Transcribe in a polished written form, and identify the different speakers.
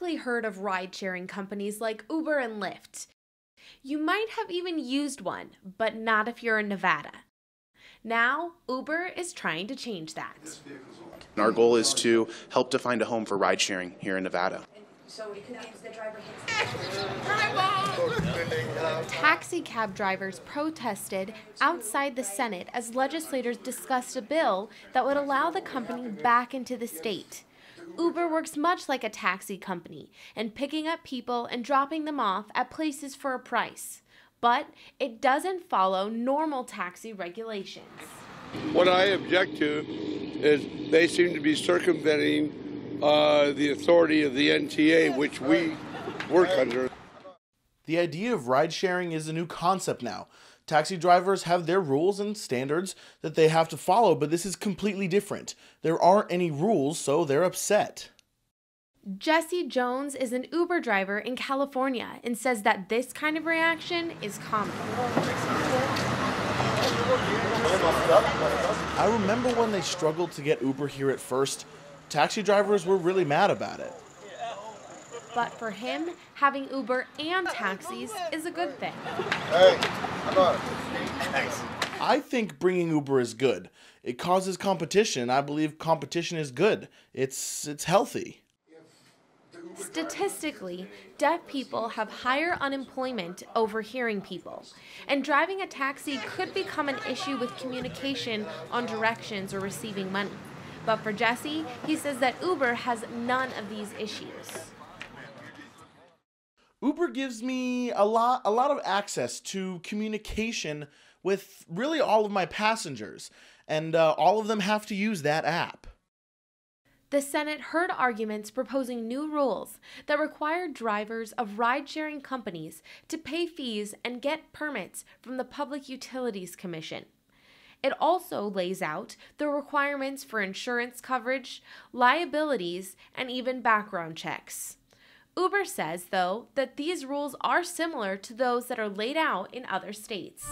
Speaker 1: likely heard of ride-sharing companies like Uber and Lyft. You might have even used one, but not if you're in Nevada. Now, Uber is trying to change that.
Speaker 2: Our goal is to help to find a home for ride sharing here in Nevada.
Speaker 3: So it could be the driver hits.
Speaker 1: Taxi cab drivers protested outside the Senate as legislators discussed a bill that would allow the company back into the state. Uber works much like a taxi company and picking up people and dropping them off at places for a price. But it doesn't follow normal taxi regulations.
Speaker 4: What I object to is they seem to be circumventing the authority of the NTA, which we work under.
Speaker 5: The idea of ride sharing is a new concept now. Taxi drivers have their rules and standards that they have to follow, but this is completely different. There aren't any rules, so they're upset.
Speaker 1: Jesse Jones is an Uber driver in California and says that this kind of reaction is common.
Speaker 5: I remember when they struggled to get Uber here at first. Taxi drivers were really mad about it.
Speaker 1: But for him, having Uber and taxis is a good thing.
Speaker 6: Hey, come on. Thanks.
Speaker 5: I think bringing Uber is good. It causes competition. I believe competition is good. It's healthy.
Speaker 1: Statistically, deaf people have higher unemployment over hearing people, and driving a taxi could become an issue with communication on directions or receiving money. But for Jesse, he says that Uber has none of these issues.
Speaker 5: Uber gives me a lot of access to communication with really all of my passengers, and all of them have to use that app.
Speaker 1: The Senate heard arguments proposing new rules that require drivers of ride-sharing companies to pay fees and get permits from the Public Utilities Commission. It also lays out the requirements for insurance coverage, liabilities, and even background checks. Uber says, though, that these rules are similar to those that are laid out in other states.